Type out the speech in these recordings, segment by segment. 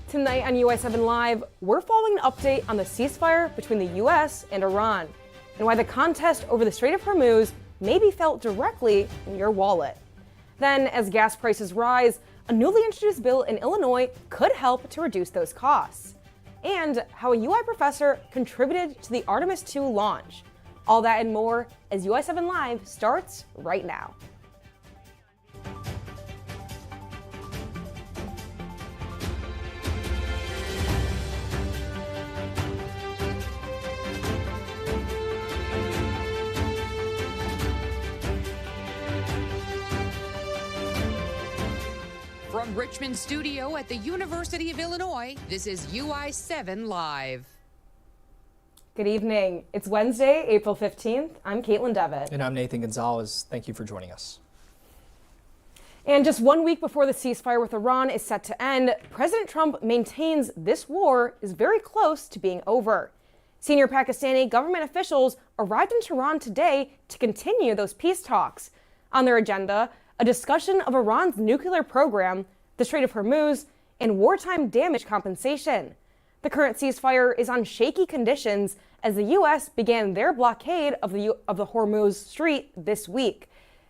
Tonight on UI7 Live, we're following an update on the ceasefire between the US and Iran, and why the contest over the Strait of Hormuz may be felt directly in your wallet. Then, as gas prices rise, a newly introduced bill in Illinois could help to reduce those costs. And how a UI professor contributed to the Artemis II launch. All that and more as UI7 Live starts right now. From Richmond Studio at the University of Illinois, this is UI7 Live. Good evening. It's Wednesday, April 15th. I'm Caitlin Devitt. And I'm Nathan Gonzalez. Thank you for joining us. And just 1 week before the ceasefire with Iran is set to end, President Trump maintains this war is very close to being over. Senior Pakistani government officials arrived in Tehran today to continue those peace talks. On their agenda, a discussion of Iran's nuclear program, the Strait of Hormuz, and wartime damage compensation. The current ceasefire is on shaky conditions as the U.S. began their blockade of the Hormuz Strait this week.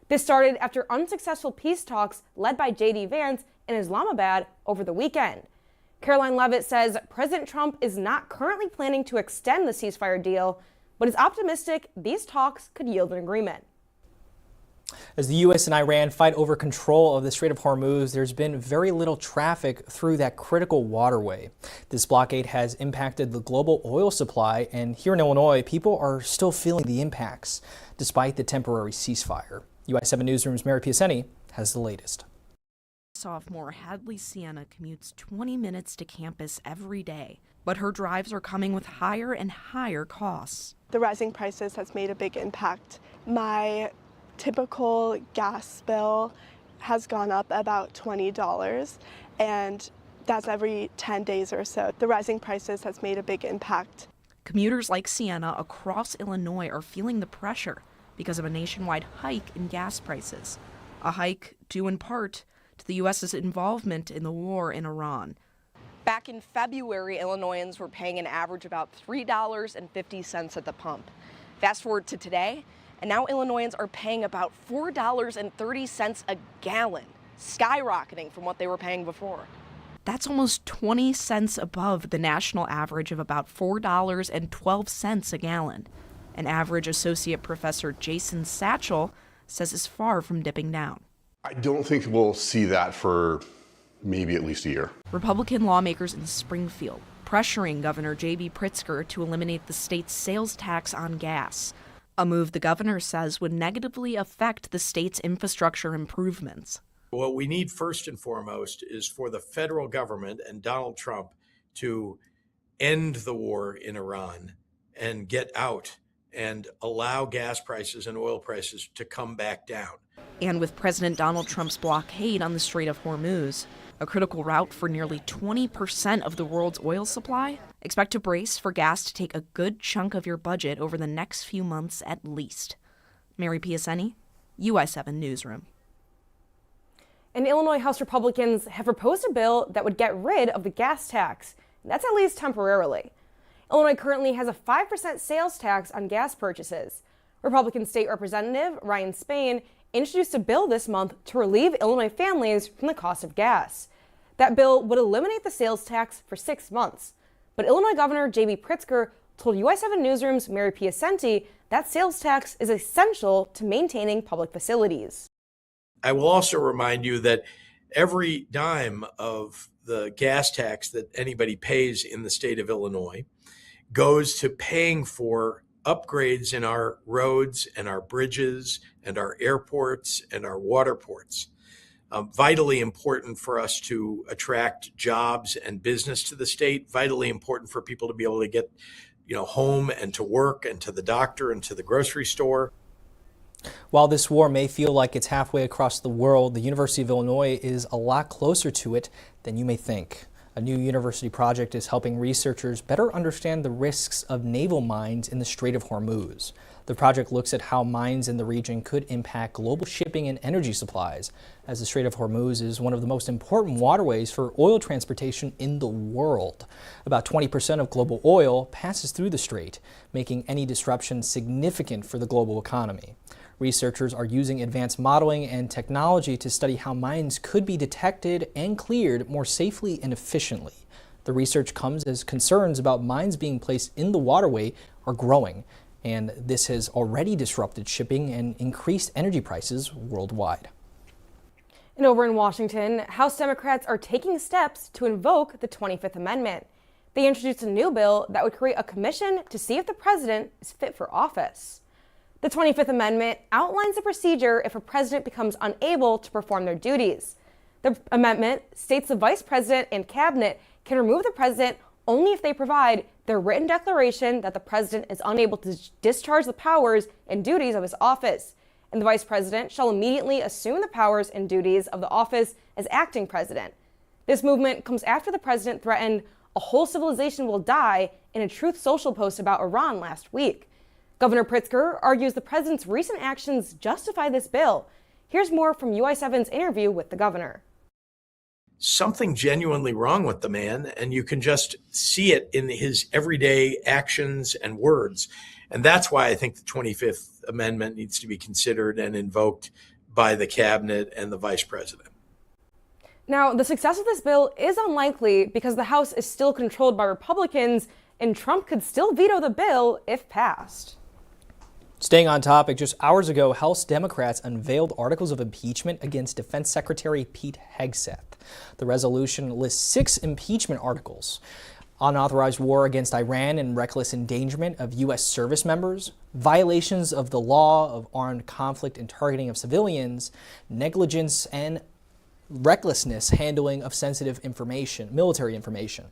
This started after unsuccessful peace talks led by J.D. Vance in Islamabad over the weekend. Caroline Leavitt says President Trump is not currently planning to extend the ceasefire deal, but is optimistic these talks could yield an agreement. As the U.S. and Iran fight over control of the Strait of Hormuz, there's been very little traffic through that critical waterway. This blockade has impacted the global oil supply, and here in Illinois, people are still feeling the impacts, despite the temporary ceasefire. UI7 Newsroom's Mary Piacenti has the latest. Sophomore Hadley Sienna commutes 20 minutes to campus every day, but her drives are coming with higher and higher costs. The rising prices has made a big impact. My typical gas bill has gone up about $20, and that's every 10 days or so. The rising prices has made a big impact. Commuters like Sienna across Illinois are feeling the pressure because of a nationwide hike in gas prices, a hike due in part to the U.S.'s involvement in the war in Iran. Back in February, Illinoisans were paying an average about $3.50 at the pump. Fast forward to today, and now Illinoisans are paying about $4.30 a gallon, skyrocketing from what they were paying before. That's almost 20 cents above the national average of about $4.12 a gallon. An average associate professor Jason Satchel says is far from dipping down. I don't think we'll see that for maybe at least a year. Republican lawmakers in Springfield pressuring Governor J.B. Pritzker to eliminate the state's sales tax on gas, a move the governor says would negatively affect the state's infrastructure improvements. What we need first and foremost is for the federal government and Donald Trump to end the war in Iran and get out and allow gas prices and oil prices to come back down. And with President Donald Trump's blockade on the Strait of Hormuz, a critical route for nearly 20% of the world's oil supply, expect to brace for gas to take a good chunk of your budget over the next few months at least. Mary Piacenti, UI7 Newsroom. And Illinois House Republicans have proposed a bill that would get rid of the gas tax. That's at least temporarily. Illinois currently has a 5% sales tax on gas purchases. Republican State Representative Ryan Spain introduced a bill this month to relieve Illinois families from the cost of gas. That bill would eliminate the sales tax for 6 months. But Illinois Governor J.B. Pritzker told UI7 Newsroom's Mary Piacenti that sales tax is essential to maintaining public facilities. I will also remind you that every dime of the gas tax that anybody pays in the state of Illinois goes to paying for upgrades in our roads and our bridges and our airports and our water ports. Vitally important for us to attract jobs and business to the state, vitally important for people to be able to get, home and to work and to the doctor and to the grocery store. While this war may feel like it's halfway across the world, the University of Illinois is a lot closer to it than you may think. A new university project is helping researchers better understand the risks of naval mines in the Strait of Hormuz. The project looks at how mines in the region could impact global shipping and energy supplies, as the Strait of Hormuz is one of the most important waterways for oil transportation in the world. About 20% of global oil passes through the strait, making any disruption significant for the global economy. Researchers are using advanced modeling and technology to study how mines could be detected and cleared more safely and efficiently. The research comes as concerns about mines being placed in the waterway are growing, and this has already disrupted shipping and increased energy prices worldwide. And over in Washington, House Democrats are taking steps to invoke the 25th Amendment. They introduced a new bill that would create a commission to see if the president is fit for office. The 25th Amendment outlines a procedure if a president becomes unable to perform their duties. The amendment states the vice president and cabinet can remove the president only if they provide their written declaration that the president is unable to discharge the powers and duties of his office, and the vice president shall immediately assume the powers and duties of the office as acting president. This movement comes after the president threatened a whole civilization will die in a Truth Social post about Iran last week. Governor Pritzker argues the president's recent actions justify this bill. Here's more from UI7's interview with the governor. Something genuinely wrong with the man, and you can just see it in his everyday actions and words. And that's why I think the 25th Amendment needs to be considered and invoked by the cabinet and the vice president. Now, the success of this bill is unlikely because the House is still controlled by Republicans, and Trump could still veto the bill if passed. Staying on topic, just hours ago, House Democrats unveiled articles of impeachment against Defense Secretary Pete Hegseth. The resolution lists 6 impeachment articles: unauthorized war against Iran and reckless endangerment of U.S. service members, violations of the law of armed conflict and targeting of civilians, negligence and recklessness handling of sensitive information, military information,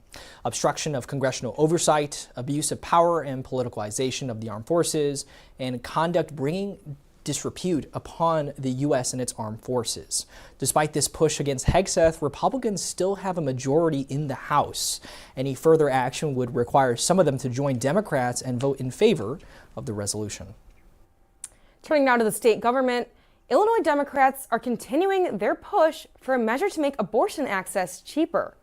obstruction of congressional oversight, abuse of power and politicalization of the armed forces, and conduct bringing disrepute upon the U.S. and its armed forces. Despite this push against Hegseth, Republicans still have a majority in the House. Any further action would require some of them to join Democrats and vote in favor of the resolution. Turning now to the state government, Illinois Democrats are continuing their push for a measure to make abortion access cheaper.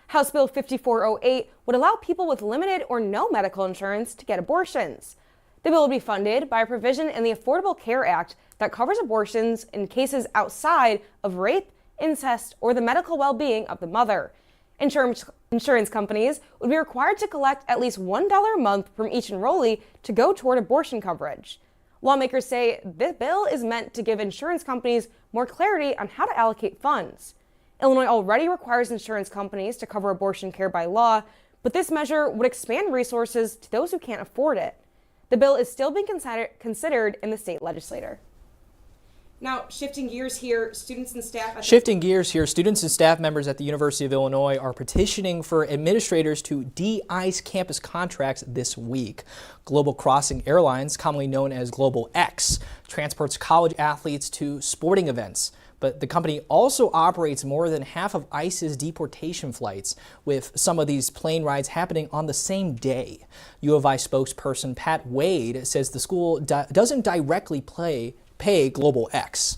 House Bill 5408 would allow people with limited or no medical insurance to get abortions. The bill would be funded by a provision in the Affordable Care Act that covers abortions in cases outside of rape, incest, or the medical well-being of the mother. Insurance companies would be required to collect at least $1 a month from each enrollee to go toward abortion coverage. Lawmakers say this bill is meant to give insurance companies more clarity on how to allocate funds. Illinois already requires insurance companies to cover abortion care by law, but this measure would expand resources to those who can't afford it. The bill is still being considered in the state legislature. Now, shifting gears here, students and staff members at the University of Illinois are petitioning for administrators to de-ice campus contracts this week. Global Crossing Airlines, commonly known as Global X, transports college athletes to sporting events. But the company also operates more than half of ICE's deportation flights, with some of these plane rides happening on the same day. U of I spokesperson Pat Wade says the school doesn't directly pay Global X,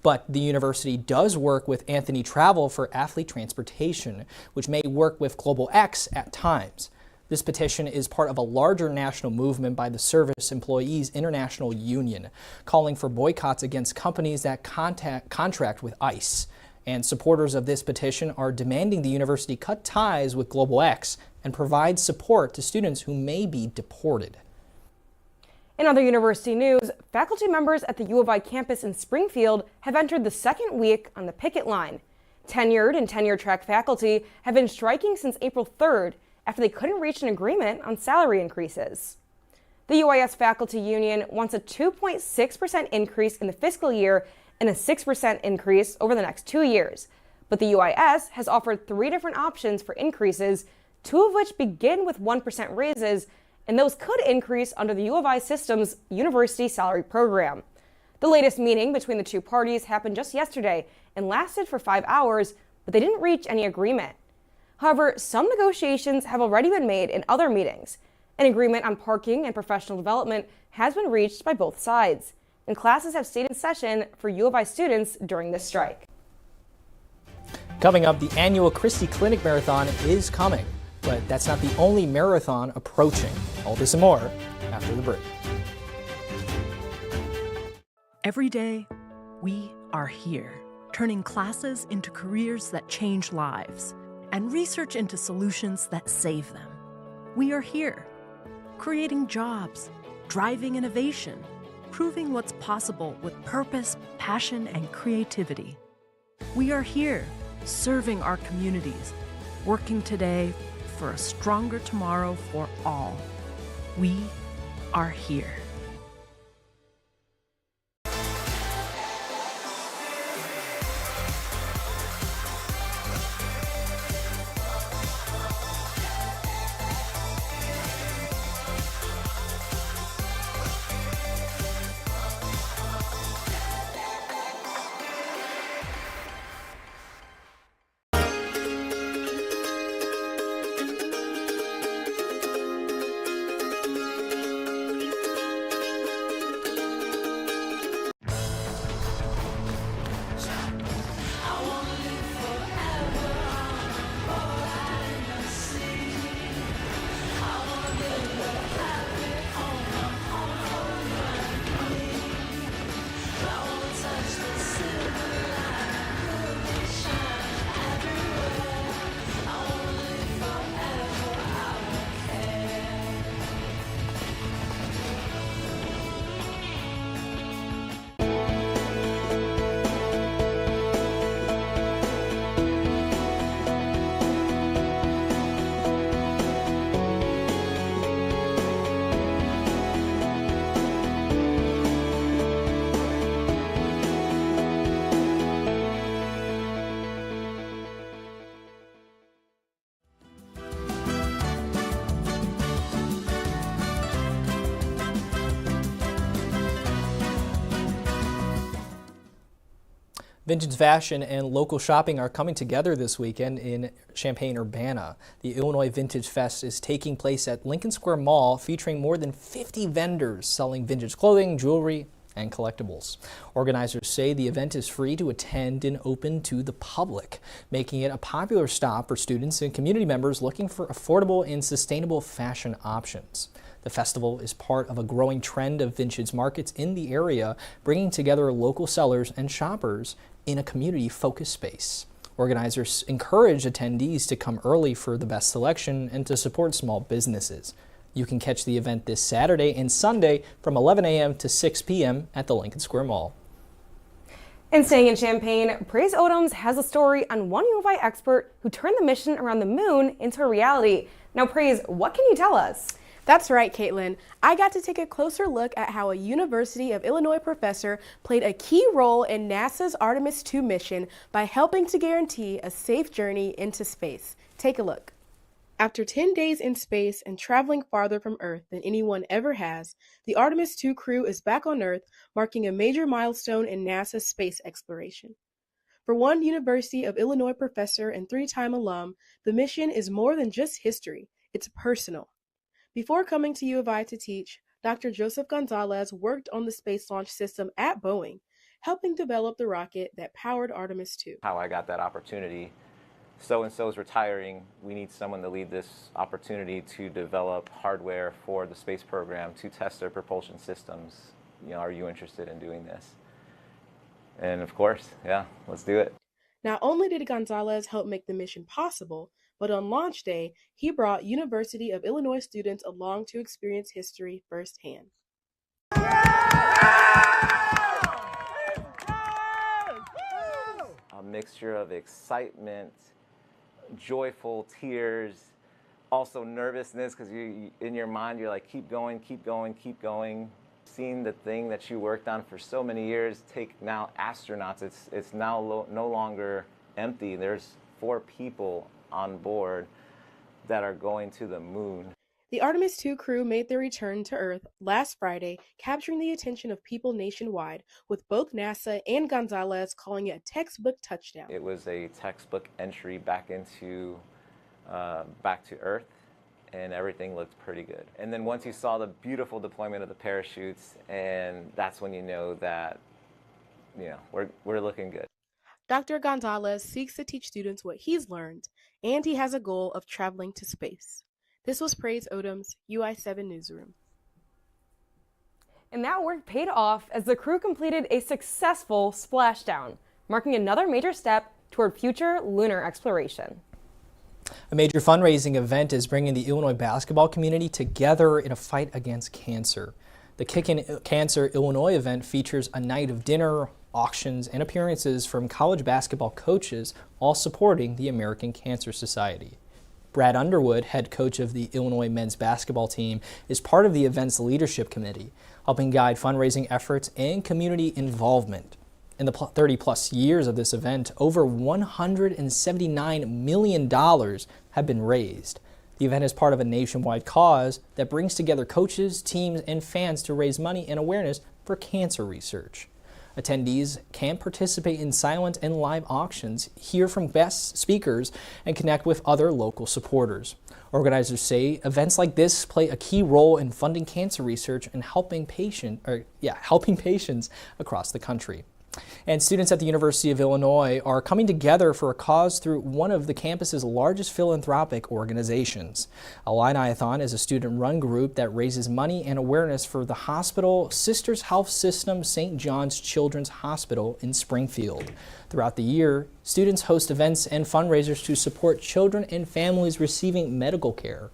but the university does work with Anthony Travel for athlete transportation, which may work with Global X at times. This petition is part of a larger national movement by the Service Employees International Union, calling for boycotts against companies that contract with ICE. And supporters of this petition are demanding the university cut ties with Global X and provide support to students who may be deported. In other university news, faculty members at the U of I campus in Springfield have entered the second week on the picket line. Tenured and tenure-track faculty have been striking since April 3rd after they couldn't reach an agreement on salary increases. The UIS Faculty Union wants a 2.6% increase in the fiscal year and a 6% increase over the next 2 years. But the UIS has offered 3 different options for increases, 2 of which begin with 1% raises, and those could increase under the U of I system's university salary program. The latest meeting between the 2 parties happened just yesterday and lasted for 5 hours, but they didn't reach any agreement. However, some negotiations have already been made in other meetings. An agreement on parking and professional development has been reached by both sides, and classes have stayed in session for U of I students during this strike. Coming up, the annual Christie Clinic Marathon is coming, but that's not the only marathon approaching. All this and more after the break. Every day, we are here, turning classes into careers that change lives and research into solutions that save them. We are here, creating jobs, driving innovation, proving what's possible with purpose, passion, and creativity. We are here, serving our communities, working today for a stronger tomorrow for all. We are here. Vintage fashion and local shopping are coming together this weekend in Champaign, Urbana. The Illinois Vintage Fest is taking place at Lincoln Square Mall, featuring more than 50 vendors selling vintage clothing, jewelry, and collectibles. Organizers say the event is free to attend and open to the public, making it a popular stop for students and community members looking for affordable and sustainable fashion options. The festival is part of a growing trend of vintage markets in the area, bringing together local sellers and shoppers in a community-focused space. Organizers encourage attendees to come early for the best selection and to support small businesses. You can catch the event this Saturday and Sunday from 11 a.m. to 6 p.m. at the Lincoln Square Mall. And staying in Champaign, Praise Odoms has a story on one U of I expert who turned the mission around the moon into a reality. Now, Praise, what can you tell us? That's right, Caitlin. I got to take a closer look at how a University of Illinois professor played a key role in NASA's Artemis II mission by helping to guarantee a safe journey into space. Take a look. After 10 days in space and traveling farther from Earth than anyone ever has, the Artemis II crew is back on Earth, marking a major milestone in NASA's space exploration. For one University of Illinois professor and three-time alum, the mission is more than just history, it's personal. Before coming to U of I to teach, Dr. Joseph Gonzalez worked on the space launch system at Boeing, helping develop the rocket that powered Artemis II. How I got that opportunity. So-and-so is retiring. We need someone to lead this opportunity to develop hardware for the space program to test their propulsion systems. You know, are you interested in doing this? And of course, yeah, let's do it. Not only did Gonzalez help make the mission possible, but on launch day, he brought University of Illinois students along to experience history firsthand. A mixture of excitement, joyful tears, also nervousness, because in your mind you're like, keep going, keep going, keep going. Seeing the thing that you worked on for so many years take now astronauts. It's now no longer empty. There's 4 people on board that are going to the moon. The Artemis II crew made their return to Earth last Friday, capturing the attention of people nationwide, with both NASA and Gonzalez calling it a textbook touchdown. It was a textbook entry back into back to Earth, and everything looked pretty good. And then once you saw the beautiful deployment of the parachutes, and that's when you know that, we're looking good. Dr. Gonzalez seeks to teach students what he's learned, and he has a goal of traveling to space. This was Praise Odom's UI7 Newsroom. And that work paid off as the crew completed a successful splashdown, marking another major step toward future lunar exploration. A major fundraising event is bringing the Illinois basketball community together in a fight against cancer. The Kickin' Cancer Illinois event features a night of dinner, auctions, and appearances from college basketball coaches, all supporting the American Cancer Society. Brad Underwood, head coach of the Illinois men's basketball team, is part of the event's leadership committee, helping guide fundraising efforts and community involvement. In the 30-plus years of this event, over $179 million have been raised. The event is part of a nationwide cause that brings together coaches, teams, and fans to raise money and awareness for cancer research. Attendees can participate in silent and live auctions, hear from guest speakers, and connect with other local supporters. Organizers say events like this play a key role in funding cancer research and helping patients across the country. And students at the University of Illinois are coming together for a cause through one of the campus's largest philanthropic organizations. Illini-a-thon is a student-run group that raises money and awareness for the hospital Sisters Health System St. John's Children's Hospital in Springfield. Throughout the year, students host events and fundraisers to support children and families receiving medical care.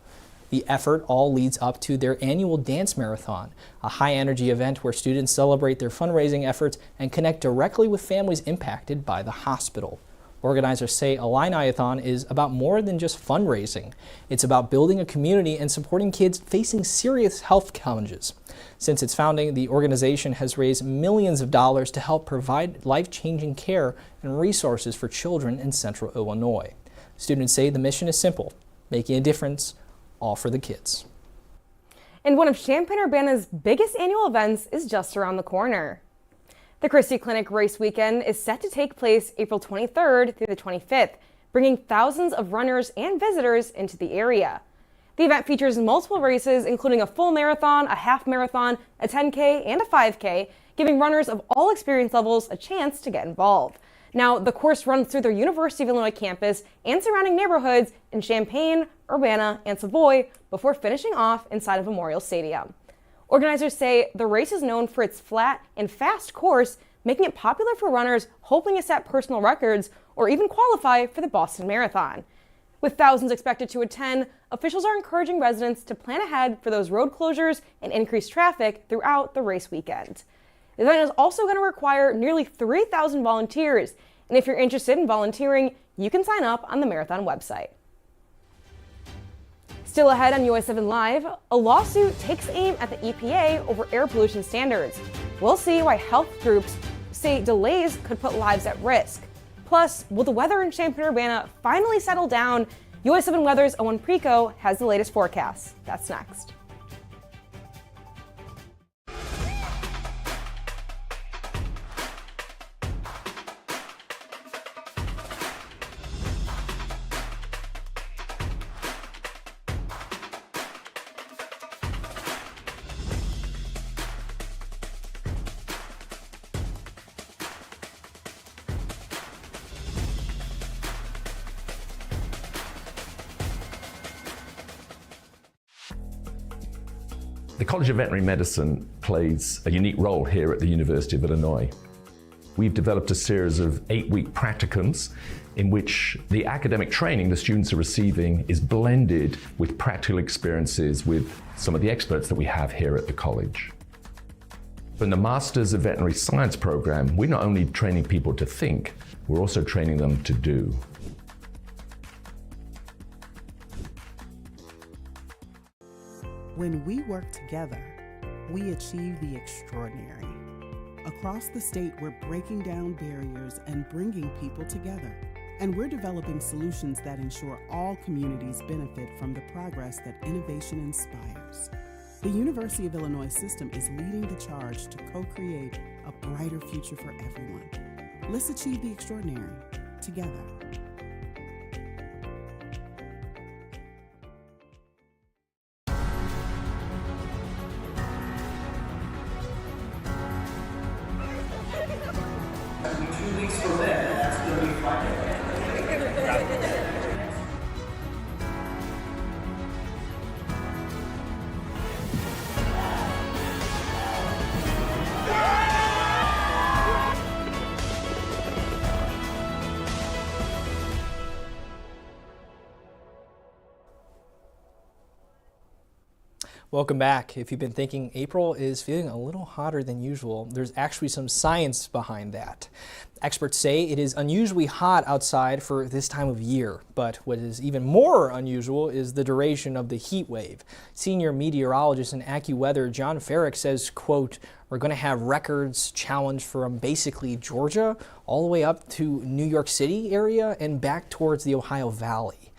The effort all leads up to their annual dance marathon, a high-energy event where students celebrate their fundraising efforts and connect directly with families impacted by the hospital. Organizers say Illini-a-thon is about more than just fundraising. It's about building a community and supporting kids facing serious health challenges. Since its founding, the organization has raised millions of dollars to help provide life-changing care and resources for children in central Illinois. Students say the mission is simple, making a difference, all for the kids. And one of Champaign-Urbana's biggest annual events is just around the corner. The Christie Clinic Race Weekend is set to take place April 23rd through the 25th, bringing thousands of runners and visitors into the area. The event features multiple races, including a full marathon, a half marathon, a 10K, and a 5K, giving runners of all experience levels a chance to get involved. Now, the course runs through the University of Illinois campus and surrounding neighborhoods in Champaign, Urbana, and Savoy before finishing off inside of Memorial Stadium. Organizers say the race is known for its flat and fast course, making it popular for runners hoping to set personal records or even qualify for the Boston Marathon. With thousands expected to attend, officials are encouraging residents to plan ahead for those road closures and increased traffic throughout the race weekend. The event is also going to require nearly 3,000 volunteers, and if you're interested in volunteering, you can sign up on the marathon website. Still ahead on UI7 Live, a lawsuit takes aim at the EPA over air pollution standards. We'll see why health groups say delays could put lives at risk. Plus, will the weather in Champaign-Urbana finally settle down? UI7 Weather's Owen Preco has the latest forecast. That's next. The College of Veterinary Medicine plays a unique role here at the University of Illinois. We've developed a series of 8-week practicums in which the academic training the students are receiving is blended with practical experiences with some of the experts that we have here at the college. In the Masters of Veterinary Science program, we're not only training people to think, we're also training them to do. When we work together, we achieve the extraordinary. Across the state, we're breaking down barriers and bringing people together. And we're developing solutions that ensure all communities benefit from the progress that innovation inspires. The University of Illinois system is leading the charge to co-create a brighter future for everyone. Let's achieve the extraordinary together. Welcome back. If you've been thinking April is feeling a little hotter than usual, there's actually some science behind that. Experts say it is unusually hot outside for this time of year, but what is even more unusual is the duration of the heat wave. Senior meteorologist in AccuWeather John Farrick says, quote, "We're going to have records challenged from basically Georgia all the way up to New York City area and back towards the Ohio Valley."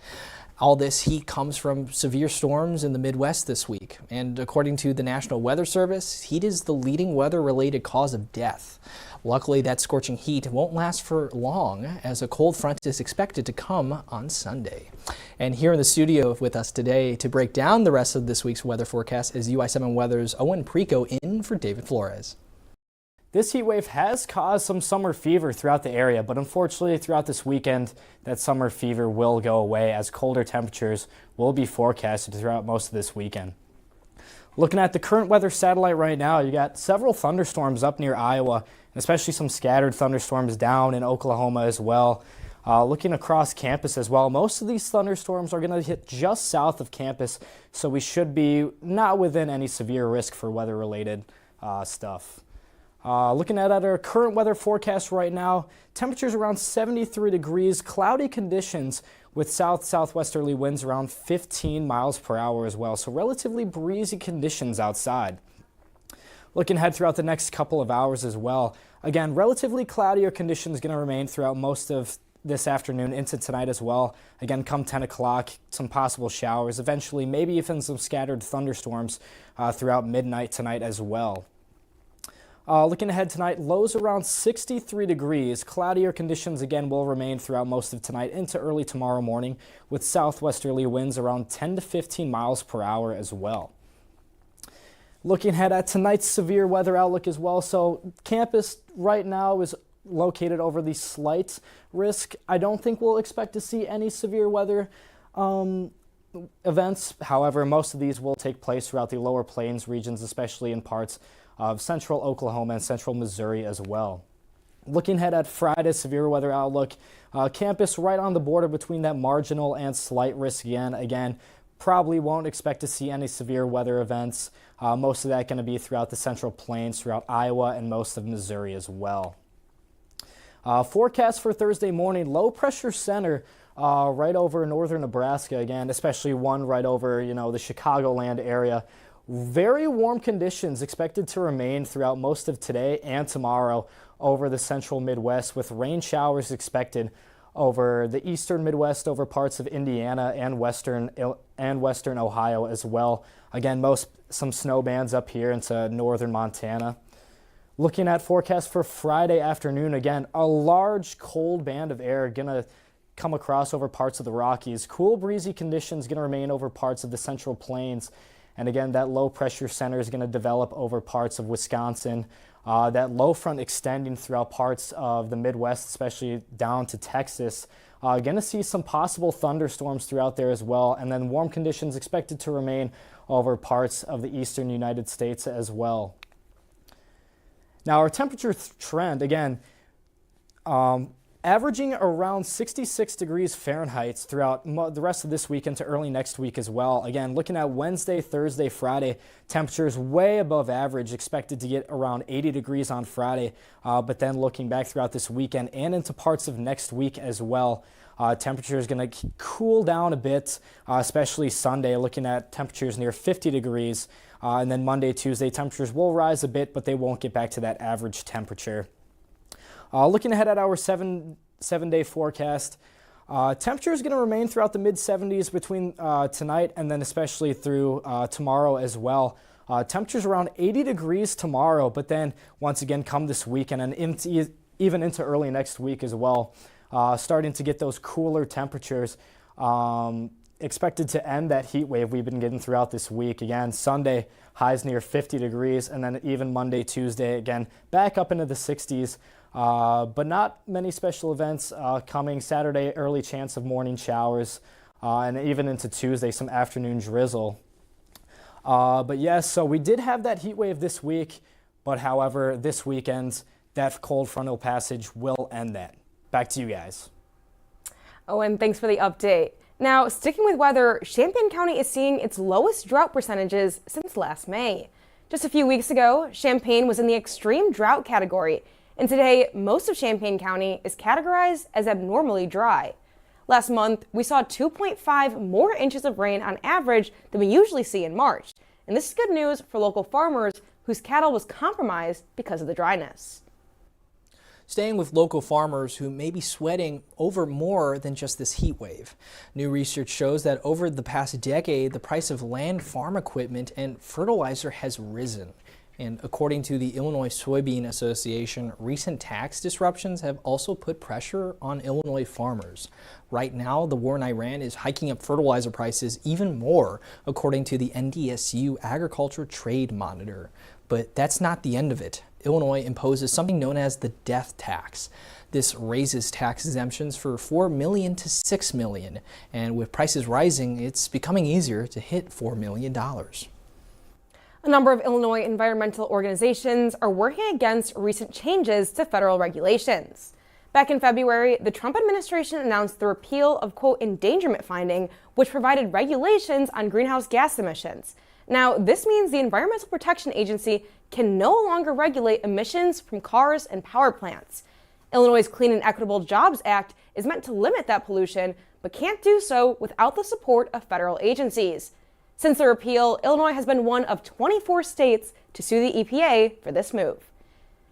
All this heat comes from severe storms in the Midwest this week. And according to the National Weather Service, heat is the leading weather-related cause of death. Luckily, that scorching heat won't last for long, as a cold front is expected to come on Sunday. And here in the studio with us today to break down the rest of this week's weather forecast is UI7 Weather's Owen Preco in for David Flores. This heat wave has caused some summer fever throughout the area, but unfortunately throughout this weekend, that summer fever will go away as colder temperatures will be forecasted throughout most of this weekend. Looking at the current weather satellite right now, you got several thunderstorms up near Iowa, and especially some scattered thunderstorms down in Oklahoma as well. Looking across campus as well, most of these thunderstorms are going to hit just south of campus, so we should be not within any severe risk for weather-related stuff. Looking at our current weather forecast right now, temperatures around 73 degrees, cloudy conditions with southwesterly winds around 15 miles per hour as well, so relatively breezy conditions outside. Looking ahead throughout the next couple of hours as well, again, relatively cloudier conditions going to remain throughout most of this afternoon into tonight as well. Again, come 10 o'clock, some possible showers, eventually maybe even some scattered thunderstorms throughout midnight tonight as well. Looking ahead tonight, lows around 63 degrees. Cloudier conditions again will remain throughout most of tonight into early tomorrow morning with southwesterly winds around 10 to 15 miles per hour as well. Looking ahead at tonight's severe weather outlook as well. So campus right now is located over the slight risk. I don't think we'll expect to see any severe weather events. However, most of these will take place throughout the lower plains regions, especially in parts of central Oklahoma and central Missouri as well. Looking ahead at Friday's severe weather outlook, campus right on the border between that marginal and slight risk again, probably won't expect to see any severe weather events. Most of that going to be throughout the central plains, throughout Iowa and most of Missouri as well. Forecast for Thursday morning, low pressure center right over northern Nebraska again, especially one right over, the Chicagoland area. Very warm conditions expected to remain throughout most of today and tomorrow over the central Midwest, with rain showers expected over the eastern Midwest, over parts of Indiana and western Ohio as well. Again, some snow bands up here into northern Montana. Looking at forecast for Friday afternoon, again, a large cold band of air gonna come across over parts of the Rockies. Cool breezy conditions gonna remain over parts of the central plains. And again, that low pressure center is going to develop over parts of Wisconsin. That low front extending throughout parts of the Midwest, especially down to Texas. Going to see some possible thunderstorms throughout there as well. And then warm conditions expected to remain over parts of the eastern United States as well. Now our temperature trend, again, averaging around 66 degrees Fahrenheit throughout the rest of this week into early next week as well. Again, looking at Wednesday, Thursday, Friday, temperatures way above average, expected to get around 80 degrees on Friday, but then looking back throughout this weekend and into parts of next week as well, temperature is going to cool down a bit, especially Sunday, looking at temperatures near 50 degrees, and then Monday, Tuesday, temperatures will rise a bit, but they won't get back to that average temperature. Looking ahead at our seven-day forecast, temperature is going to remain throughout the mid-70s between tonight and then especially through tomorrow as well. Temperatures around 80 degrees tomorrow, but then once again come this weekend and even into early next week as well, starting to get those cooler temperatures. Expected to end that heat wave we've been getting throughout this week. Again, Sunday, highs near 50 degrees, and then even Monday, Tuesday, again, back up into the 60s. But not many special events coming. Saturday, early chance of morning showers, and even into Tuesday, some afternoon drizzle. But yes, so we did have that heat wave this week, but however, this weekend, that cold frontal passage will end that. Back to you guys. Oh, and thanks for the update. Now, sticking with weather, Champaign County is seeing its lowest drought percentages since last May. Just a few weeks ago, Champaign was in the extreme drought category, and today, most of Champaign County is categorized as abnormally dry. Last month, we saw 2.5 more inches of rain on average than we usually see in March, and this is good news for local farmers whose cattle was compromised because of the dryness. Staying with local farmers who may be sweating over more than just this heat wave. New research shows that over the past decade, the price of land farm equipment and fertilizer has risen. And according to the Illinois Soybean Association, recent tax disruptions have also put pressure on Illinois farmers. Right now, the war in Iran is hiking up fertilizer prices even more, according to the NDSU Agriculture Trade Monitor. But that's not the end of it. Illinois imposes something known as the death tax. This raises tax exemptions for $4 million to $6 million. And with prices rising, it's becoming easier to hit $4 million. A number of Illinois environmental organizations are working against recent changes to federal regulations. Back in February, the Trump administration announced the repeal of, quote, endangerment finding, which provided regulations on greenhouse gas emissions. Now, this means the Environmental Protection Agency can no longer regulate emissions from cars and power plants. Illinois' Clean and Equitable Jobs Act is meant to limit that pollution, but can't do so without the support of federal agencies. Since the repeal, Illinois has been one of 24 states to sue the EPA for this move.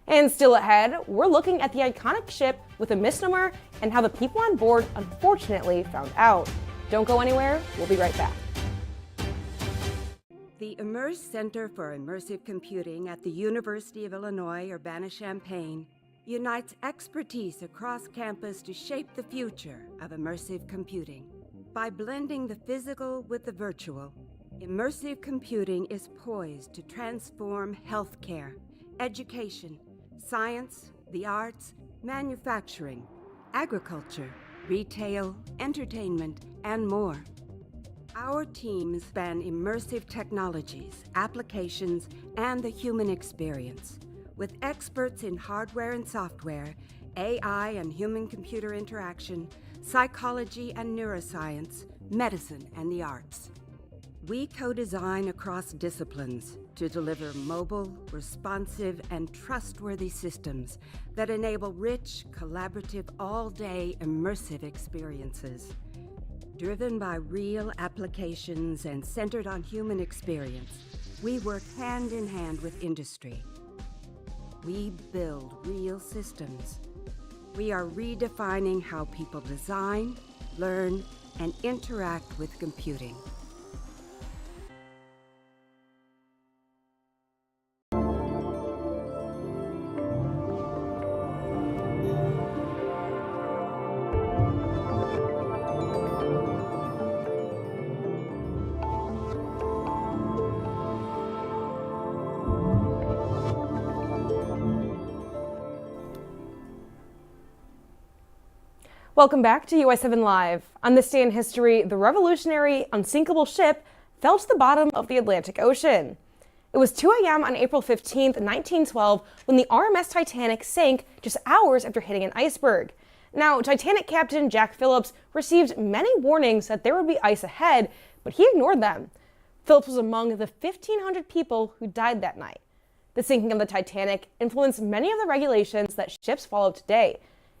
And still ahead, we're looking at the iconic ship with a misnomer and how the people on board unfortunately found out. Don't go anywhere, we'll be right back. The Immerse Center for Immersive Computing at the University of Illinois Urbana-Champaign unites expertise across campus to shape the future of immersive computing. By blending the physical with the virtual, immersive computing is poised to transform healthcare, education, science, the arts, manufacturing, agriculture, retail, entertainment, and more. Our teams span immersive technologies, applications, and the human experience, with experts in hardware and software, AI and human-computer interaction, psychology and neuroscience, medicine, and the arts. We co-design across disciplines to deliver mobile, responsive, and trustworthy systems that enable rich, collaborative, all-day immersive experiences. Driven by real applications and centered on human experience, we work hand in hand with industry. We build real systems. We are redefining how people design, learn, and interact with computing. Welcome back to UI7 Live. On this day in history, the revolutionary, unsinkable ship fell to the bottom of the Atlantic Ocean. It was 2 a.m. on April 15, 1912, when the RMS Titanic sank just hours after hitting an iceberg. Now, Titanic Captain Jack Phillips received many warnings that there would be ice ahead, but he ignored them. Phillips was among the 1,500 people who died that night. The sinking of the Titanic influenced many of the regulations that ships follow today.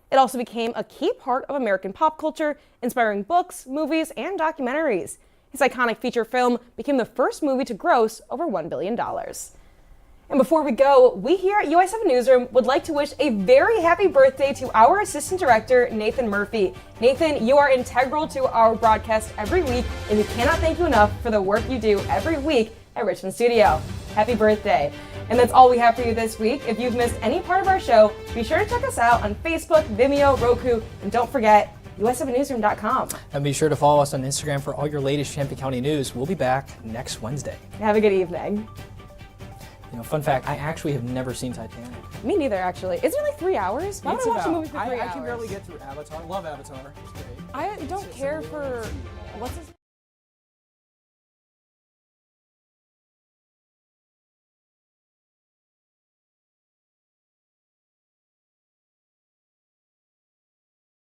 It also became a key part of American pop culture, inspiring books, movies, and documentaries. His iconic feature film became the first movie to gross over $1 billion. And before we go, we here at UI7 Newsroom would like to wish a very happy birthday to our Assistant Director, Nathan Murphy. Nathan, you are integral to our broadcast every week, and we cannot thank you enough for the work you do every week at Richmond Studio. Happy birthday. And that's all we have for you this week. If you've missed any part of our show, be sure to check us out on Facebook, Vimeo, Roku, and don't forget, UI7newsroom.com. And be sure to follow us on Instagram for all your latest Champaign County news. We'll be back next Wednesday. Have a good evening. You know, fun fact, I actually have never seen Titanic. Me neither, actually. Isn't it like 3 hours? Why would I watch a movie for 3 hours? I can barely get through Avatar. Love Avatar. It's great. I don't care for... What's his...